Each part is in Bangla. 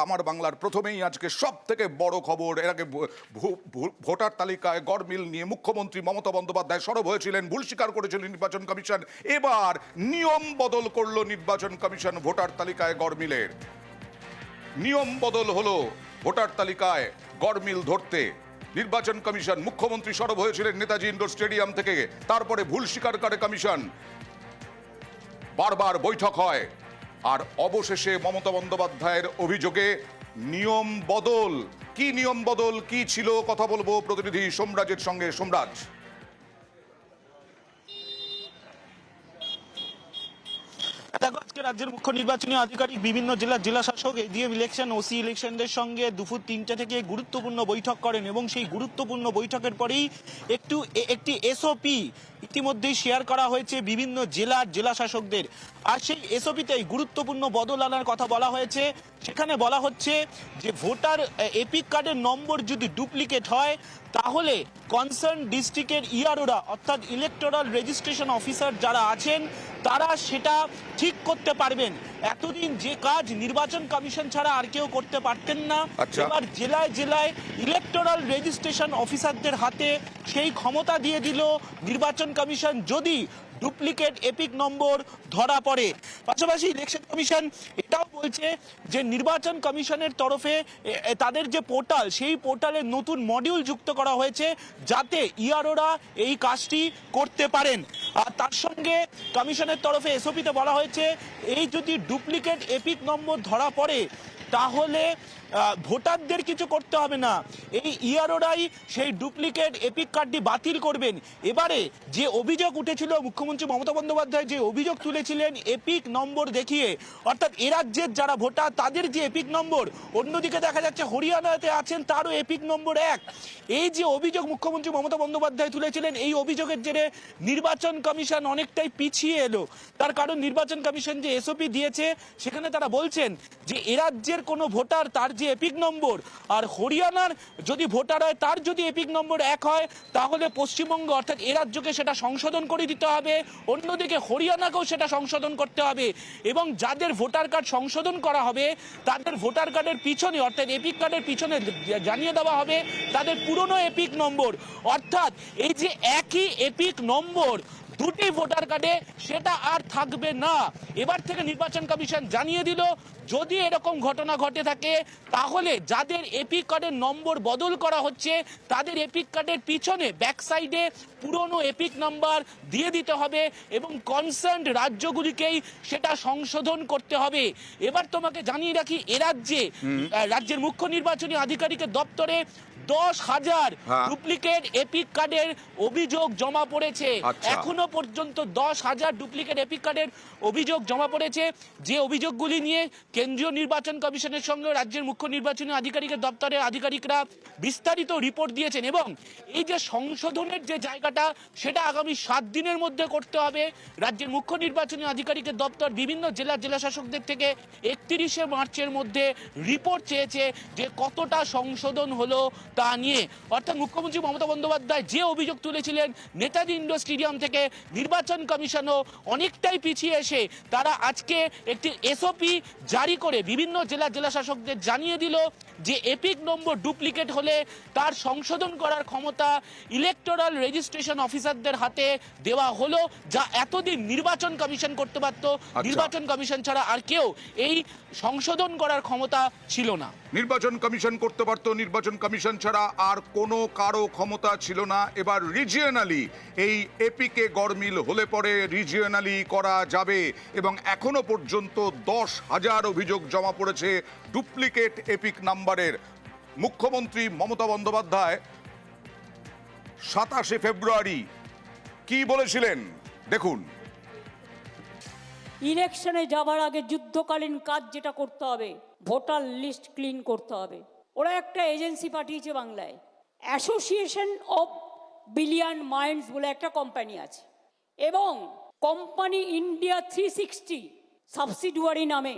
আমার বাংলার প্রথমেই আজকে সব থেকে বড় খবর, এর আগে ভোটার তালিকায় গড়মিল নিয়ে মুখ্যমন্ত্রী মমতা বন্দ্যোপাধ্যায় সরব হয়েছিলেন, ভুল স্বীকার করেছিলেন নির্বাচন কমিশন। এবার নিয়ম বদল করলো নির্বাচন কমিশন। ভোটার তালিকায় গড়মিলের নিয়ম বদল হলো। ভোটার তালিকায় গড়মিল ধরতে নির্বাচন কমিশন, মুখ্যমন্ত্রী সরব হয়েছিলেন নেতাজি ইন্ডোর স্টেডিয়াম থেকে। তারপরে ভুল স্বীকার করে কমিশন, বারবার বৈঠক হয়, আর অবশেষে মমতা বন্দ্যোপাধ্যায়ের অভিযোগে নিয়ম বদল। কি নিয়ম বদল, কি ছিল, কথা বলবো প্রতিনিধি সোমরাজের সঙ্গে। সোমরাজ, দেখো, আজকে রাজ্যের মুখ্য নির্বাচনী আধিকারিক, বিভিন্ন জেলার জেলা শাসক, এডিএম ইলেকশন, ওসি ইলেকশনদের সঙ্গে দুপুর 3টে থেকে গুরুত্বপূর্ণ বৈঠক করেন এবং সেই গুরুত্বপূর্ণ বৈঠকের পরেই একটি এসওপি ইতিমধ্যেই শেয়ার করা হয়েছে বিভিন্ন জেলার জেলা শাসকদের। আর সেই এসওপিতেই গুরুত্বপূর্ণ বদল আনার কথা বলা হয়েছে। সেখানে বলা হচ্ছে যে ভোটার এপিক কার্ডের নম্বর যদি ডুপ্লিকেট হয় তাহলে কনসার্ন ডিস্ট্রিক্টের ইআরওরা অর্থাৎ ইলেকটোরাল রেজিস্ট্রেশন অফিসার যারা আছেন তারা সেটা ঠিক করতে পারবেন। এতদিন যে কাজ নির্বাচন কমিশন ছাড়া আর কেউ করতে পারতেন না, এবার জেলায় জেলায় ইলেকটোরাল রেজিস্ট্রেশন অফিসারদের হাতে সেই ক্ষমতা দিয়ে দিল নির্বাচন কমিশন যদি ডুপ্লিকেট এপিক নম্বর ধরা পড়ে। পাশাপাশি ইলেকশন কমিশন এটাও বলছে যে নির্বাচন কমিশনের তরফে তাদের যে পোর্টাল, সেই পোর্টালে নতুন মডিউল যুক্ত করা হয়েছে যাতে ইআরওরা এই কাজটি করতে পারেন। আর তার সঙ্গে কমিশনের তরফে এসওপিতে বলা হয়েছে এই যদি ডুপ্লিকেট এপিক নম্বর ধরা পড়ে তাহলে ভোটারদের কিছু করতে হবে না, এই ইআরওরাই সেই ডুপ্লিকেট এপিক কার্ডটি বাতিল করবেন। এবারে যে অভিযোগ উঠেছিল, মুখ্যমন্ত্রী মমতা বন্দ্যোপাধ্যায় যে অভিযোগ তুলেছিলেন এপিক নম্বর দেখিয়ে, অর্থাৎ এ রাজ্যের যারা ভোটার তাদের যে এপিক নম্বর, অন্যদিকে দেখা যাচ্ছে হরিয়ানাতে আছেন তারও এপিক নম্বর 1, এই যে অভিযোগ মুখ্যমন্ত্রী মমতা বন্দ্যোপাধ্যায় তুলেছিলেন, এই অভিযোগের জেরে নির্বাচন কমিশন অনেকটাই পিছিয়ে এলো। তার কারণ নির্বাচন কমিশন যে এসওপি দিয়েছে সেখানে তারা বলছেন যে এ রাজ্যের কোনো ভোটার তার যে এপিক নম্বর, আর হরিয়ানার যদি ভোটার হয় তার যদি এপিক নম্বর 1 হয় তাহলে পশ্চিমবঙ্গ অর্থাৎ এ রাজ্যকে সেটা সংশোধন করে দিতে হবে, অন্যদিকে হরিয়ানাকেও সেটা সংশোধন করতে হবে। এবং যাদের ভোটার কার্ড সংশোধন করা হবে তাদের ভোটার কার্ডের পিছনে অর্থাৎ এপিক কার্ডের পিছনে জানিয়ে দেওয়া হবে তাদের পুরনো এপিক নম্বর। অর্থাৎ এই যে একই এপিক নম্বর দুটি ভোটার কার্ডে, সেটা আর থাকবে না। এবার থেকে নির্বাচন কমিশন জানিয়ে দিল যদি এরকম ঘটনা ঘটে থাকে তাহলে যাদের এপিক কার্ডের নম্বর বদল করা হচ্ছে তাদের এপিক কার্ডের পিছনে ব্যাক সাইডে পুরনো এপিক নাম্বার দিয়ে দিতে হবে এবং কনসার্নড রাজ্যগুলিকেই সেটা সংশোধন করতে হবে। এবার তোমাকে জানিয়ে রাখি, এ রাজ্যের মুখ্য নির্বাচনী আধিকারিকের দপ্তরে 10,000 ডুপ্লিকেট এপিক কার্ডের অভিযোগ জমা পড়েছে। এখনো পর্যন্ত 10,000 ডুপ্লিকেট এপিক কার্ডের অভিযোগ জমা পড়েছে, যে অভিযোগগুলি নিয়ে কেন্দ্রীয় নির্বাচন কমিশনের সঙ্গে রাজ্যের মুখ্য নির্বাচনী আধিকারিকের দপ্তরের আধিকারিকরা বিস্তারিত রিপোর্ট দিয়েছেন। এবং এই যে সংশোধনের যে জায়গাটা সেটা আগামী 7 দিনের মধ্যে করতে হবে। রাজ্যের মুখ্য নির্বাচনী আধিকারিকের দপ্তর বিভিন্ন জেলা শাসকদের থেকে 31শে মার্চের মধ্যে রিপোর্ট চেয়েছে যে কতটা সংশোধন হলো তা নিয়ে। অর্থাৎ মুখ্যমন্ত্রী মমতা বন্দ্যোপাধ্যায় যে অভিযোগ তুলেছিলেন নেতাজি ইন্ডোর স্টেডিয়াম থেকে, নির্বাচন কমিশনও অনেকটাই পিছিয়ে এসে তারা আজকে একটি এসওপি জারি করে বিভিন্ন জেলা শাসকদের জানিয়ে দিল যে এপিক নম্বর ডুপ্লিকেট হলে তার সংশোধন করার ক্ষমতা ইলেকটোরাল রেজিস্ট্রেশন অফিসারদের হাতে দেওয়া হলো, যা এতদিন নির্বাচন কমিশন করতে পারত। নির্বাচন কমিশন ছাড়া আর কেউ এই সংশোধন করার ক্ষমতা ছিল না। নির্বাচন কমিশন করতে পারত, নির্বাচন কমিশন ছাড়া আর কোনো কারো ক্ষমতা ছিল না। এবার রিজিয়নালি এই এপিকে গড়মিল হলে পরে রিজিয়নালি করা যাবে এবং এখনো পর্যন্ত 10,000 অভিযোগ জমা পড়েছে ডুপ্লিকেট এপিক নাম্বারের। মুখ্যমন্ত্রী মমতা বন্দ্যোপাধ্যায় 27শে ফেব্রুয়ারি কি বলেছিলেন দেখুন। ইলেকশনে যাবার আগে যুদ্ধকালীন কাজ যেটা করতে হবে, ভোটার লিস্ট ক্লিন করতে হবে। ওরা একটা এজেন্সি পাঠিয়েছে বাংলায়, অ্যাসোসিয়েশন অফ বিলিয়ন মাইন্ডস বলে একটা কোম্পানি আছে, এবং কোম্পানি ইন্ডিয়া 360 সাবসিডিয়ারি নামে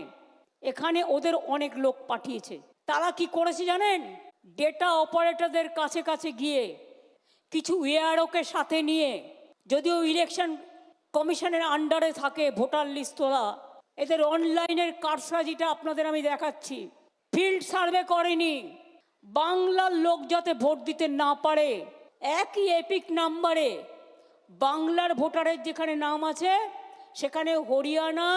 এখানে ওদের অনেক লোক পাঠিয়েছে। তারা কি করেছে জানেন? ডেটা অপারেটরদের কাছে কাছে গিয়ে কিছু এআরওকে সাথে নিয়ে, যদিও ইলেকশন কমিশনের আন্ডারে থাকে ভোটার লিস্ট তোলা, এদের অনলাইনের কারসাজিটা আপনাদের আমি দেখাচ্ছি। ফিল্ড সার্ভে করেনি, বাংলার লোক যাতে ভোট দিতে না পারে, একই এপিক নাম্বারে বাংলার ভোটারের যেখানে নাম আছে সেখানে হরিয়ানা,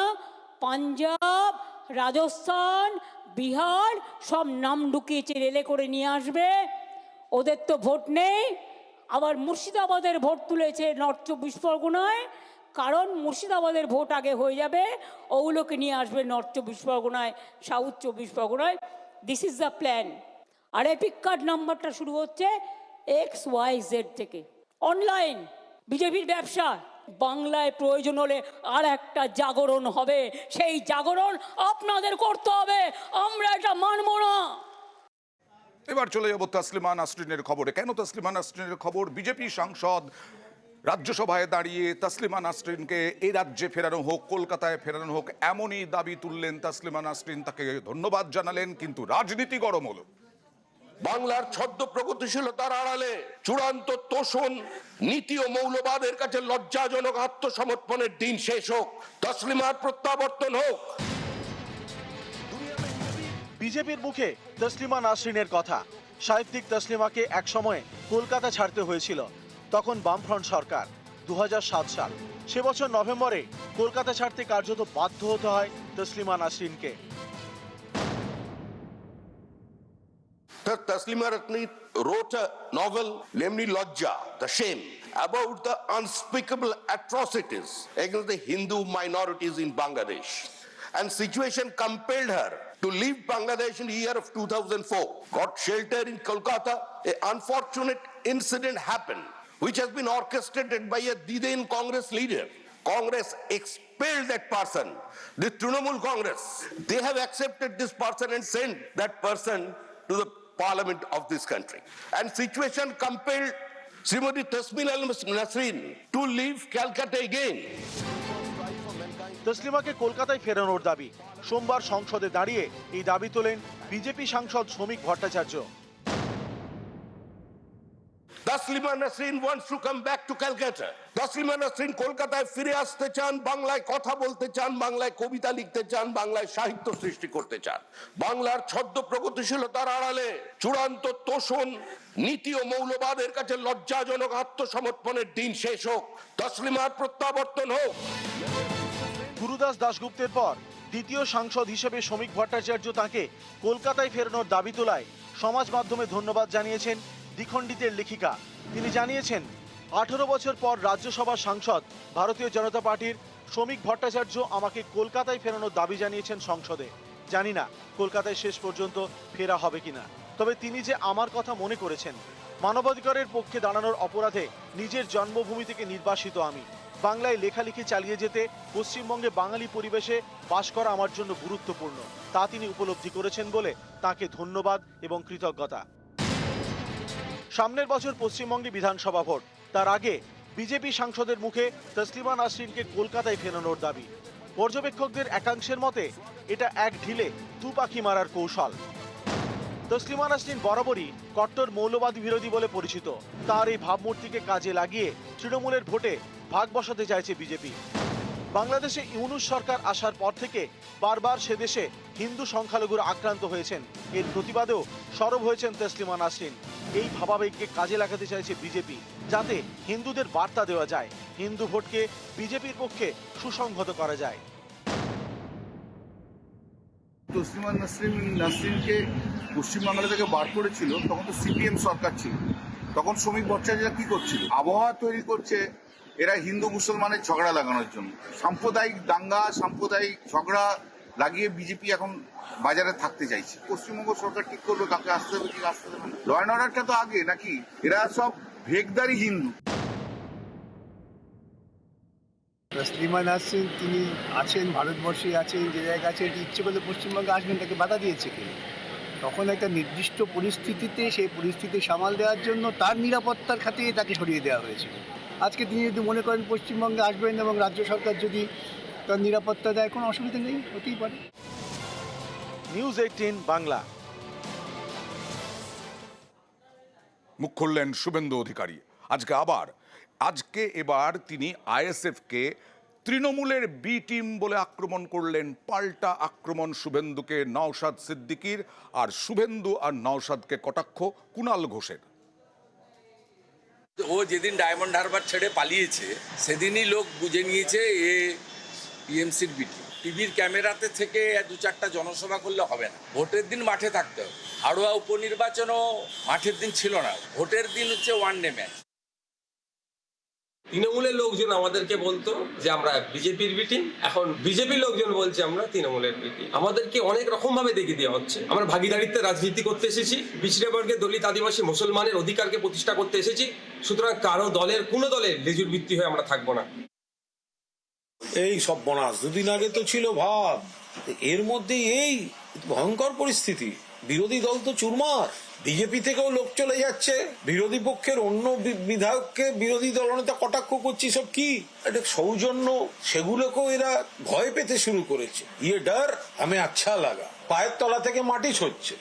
পাঞ্জাব, রাজস্থান, বিহার সব নাম ঢুকিয়েছে, রেলে করে নিয়ে আসবে। ওদের তো ভোট নেই, আবার মুর্শিদাবাদের ভোট তুলেছে নর্থ 24 পরগনায়, কারণ মুর্শিদাবাদের ভোট আগে হয়ে যাবে, ওগুলোকে নিয়ে আসবে নর্থ 24 পরগনায়, সাউথ 24 পরগনায়। This is the plan. আর এপিক কার্ড নাম্বারটা শুরু হচ্ছে XYZ থেকে। অনলাইন বিজেপির ব্যবসা। বাংলায় প্রয়োজন হলে আর একটা জাগরণ হবে, সেই জাগরণ আপনাদের করতে হবে, আমরা এটা মানব না। এবার চলে যাব তাসলিমা নাসরিনের খবরে। কেন তাসলিমা নাসরিনের খবর? বিজেপি সাংসদ রাজ্যসভায় দাঁড়িয়ে তাসলিমা নাসরিনকে এই রাজ্যে ফেরানো হোক, কলকাতায় ফেরানো হোক, এমনই দাবি তুললেন তাসলিমা নাসরিন। তাকে ধন্যবাদ জানালেন, কিন্তু রাজনীতি গরম হলো। বাংলার ছদ্ম প্রগতিশীলতার আড়ালে চূড়ান্ত তোষণ, নীতি ও মৌলবাদের কাছে লজ্জাজনক আত্মসমর্পণের দিন শেষ হোক, তসলিমার প্রত্যাবর্তন হোক। বিজেপির মুখে তসলিমা নাসরিনের কথা। সাহিত্যিক তসলিমাকে একসময় কলকাতা ছাড়তে হয়েছিল, তখন বামফ্রন্ট সরকার। 2007 সাল, সে বছর নভেম্বরে কলকাতা ছাড়তে কার্যত বাধ্য হতে হয় Taslima নাসরিনকে। Taslima Ratni wrote a novel named Lajja, The Shame, about the unspeakable atrocities against the Hindu minorities in Bangladesh. And situation compelled her to leave Bangladesh in the year of 2004. Got shelter in Kolkata. An unfortunate incident happened, which has been orchestrated by a Diden Congress leader. Congress expelled that person. The Trinamool Congress, they have accepted this person and sent that person to the parliament of this country. And situation compelled Srimati Tasmina Nasreen to leave Calcutta again. তসলিমাকে কলকাতায় ফেরানোর দাবি। সোমবার সংসদে দাঁড়িয়ে এই দাবি তোলেন বিজেপি সাংসদ শ্রমিক Bhattacharya. Taslima Nasreen wants to come back to Calcutta. Taslima Nasreen কলকাতায় ফিরে আসতে চান, বাংলায় কথা বলতে চান, বাংলায় কবিতা লিখতে চান, বাংলায় সাহিত্য সৃষ্টি করতে চান। বাংলার ছদ্ম প্রগতিশীলতার আড়ালে চূড়ান্ত তোষণ, নীতি ও মৌলবাদের কাছে লজ্জাজনক আত্মসমর্পণের দিন শেষ হোক, তসলিমার প্রত্যাবর্তন হোক। গুরুদাস দাশগুপ্তের পর দ্বিতীয় সাংসদ হিসেবে শ্রমিক ভট্টাচার্য তাকে কলকাতায় ফেরানোর দাবি তোলায় সমাজ মাধ্যমে ধন্যবাদ জানিয়েছেন দ্বিখণ্ডিতের লেখিকা। তিনি জানিয়েছেন, 18 বছর পর রাজ্যসভার সাংসদ ভারতীয় জনতা পার্টির শ্রমিক ভট্টাচার্য আমাকে কলকাতায় ফেরানোর দাবি জানিয়েছেন সংসদে। জানি না কলকাতায় শেষ পর্যন্ত ফেরা হবে কিনা, তবে তিনি যে আমার কথা মনে করেছেন। মানবাধিকারের পক্ষে দাঁড়ানোর অপরাধে নিজের জন্মভূমি থেকে নির্বাসিত আমি। বাংলায় লেখালেখি চালিয়ে যেতে পশ্চিমবঙ্গে বাঙালি পরিবেশে বাস করা আমার জন্য গুরুত্বপূর্ণ, তা তিনি উপলব্ধি করেছেন বলে তাকে ধন্যবাদ এবং কৃতজ্ঞতা। সামনের বছর পশ্চিমবঙ্গে বিধানসভা ভোট, তার আগে বিজেপি সাংসদের মুখে তসলিমা নাসরিনকে কলকাতায় ফেরানোর দাবি। পর্যবেক্ষকদের একাংশের মতে এটা এক ঢিলে দু পাখি মারার কৌশল। তসলিমা নাসরিন বরাবরই কট্টর মৌলবাদী বিরোধী বলে পরিচিত। তার এই ভাবমূর্তিকে কাজে লাগিয়ে তৃণমূলের ভোটে ভাগ বসাতে চাইছে বিজেপি। বাংলাদেশে ইউনূস সরকার আসার পর থেকে বারবার সে দেশে হিন্দু সংখ্যালঘুরা আক্রান্ত হয়েছেন। এর প্রতিবাদেও সরব হয়েছেন তসলিমা নাসরিন। এই ভাবাবেগকে কাজে লাগাতে চাইছে বিজেপি, যাতে হিন্দুদের বার্তা দেওয়া যায়, হিন্দু ভোটকে বিজেপির পক্ষে সুসংহত করা যায়। তসলিমা নাসরিনকে পশ্চিমবাংলা থেকে বার করেছিল, তখন তো সিপিএম সরকার ছিল। তখন শ্রমিক ভট্টাচার্য কি করছিল? আবহাওয়া তৈরি করছে এরা হিন্দু মুসলমানের ঝগড়া লাগানোর জন্য। সাম্প্রদায়িক দাঙ্গা, সাম্প্রদায়িক ঝগড়া লাগিয়ে বিজেপি এখন বাজারে থাকতে চাইছে। পশ্চিমবঙ্গ সরকার ঠিক করবে কাকে আসতে হবে, কি আসতে হবে না। ল অ্যান্ড অর্ডারটা তো আগে নাকি? এরা সব ভেগদারি হিন্দু। তসলিমা নাসরিন তিনি আছেন, ভারতবর্ষে আছেন, যে জায়গায় আছেন, ইচ্ছে করলে পশ্চিমবঙ্গে আসবেন, তাকে বাধা দিয়েছে কেন? তখন একটা নির্দিষ্ট পরিস্থিতিতে সেই পরিস্থিতি সামাল দেওয়ার জন্য তার নিরাপত্তার খাতিরে তাকে সরিয়ে দেওয়া হয়েছিল। আজকে তিনি যদি মনে করেন পশ্চিমবঙ্গে আসবেন এবং রাজ্য সরকার যদি তার নিরাপত্তা দেয়, কোনো অসুবিধা নেই, হতেই পারে। নিউজ 18 বাংলা। মুখ খুললেন শুভেন্দু অধিকারী। আজকে এবার তিনি আইএসএফকে তৃণমূলের বি টিম বলে আক্রমণ করলেন পাল্টা আক্রমণ শুভেন্দুকে নওশাদ সিদ্দিকীর, আর শুভেন্দু আর নওশাদকে কটাক্ষ কুণাল ঘোষের। ও যেদিন ডায়মন্ড হারবার ছেড়ে পালিয়েছে সেদিনই লোক বুঝে নিয়েছে এ টিএমসির বিটি। টিভির ক্যামেরাতে থেকে 2-4টা জনসভা করলে হবে না, ভোটের দিন মাঠে থাকতে হবে। হাড়োয়া উপনির্বাচনও মাঠের দিন ছিল না, ভোটের দিন হচ্ছে ওয়ান ডে ম্যাচ। তৃণমূলের লোকজন আমাদেরকে বলতো যে আমরা বিজেপির বিটিং, এখন বিজেপির লোকজন বলছে আমরা তৃণমূলের বিটিং। আমাদেরকে অনেক রকম ভাবে দেখিয়ে দেওয়া হচ্ছে। আমরা ভাগিদারিত্বের রাজনীতি করতে এসেছি, পিছিয়ে বর্গের দলিত আদিবাসী মুসলমানের অধিকারকে প্রতিষ্ঠা করতে এসেছি। সুতরাং কারো দলের কোনো দলের লেজুর ভিত্তি হয়ে আমরা থাকবো না। এই সব বনাস দুদিন আগে তো ছিল ভাব, এর মধ্যে এই ভয়ঙ্কর পরিস্থিতি। বিরোধী দল তো চুরমার, বিজেপি থেকেও লোক চলে যাচ্ছে, বিরোধী পক্ষের অন্য বিধায়ককে বিরোধী দলনেতা কটাক্ষ করছে। সব কি এটা সৌজন্য, সেগুলোকেও এরা ভয় পেতে শুরু করেছে। ইয়ে ডর আমি আচ্ছা লাগা, পায়ের তলা থেকে মাটি সরছে।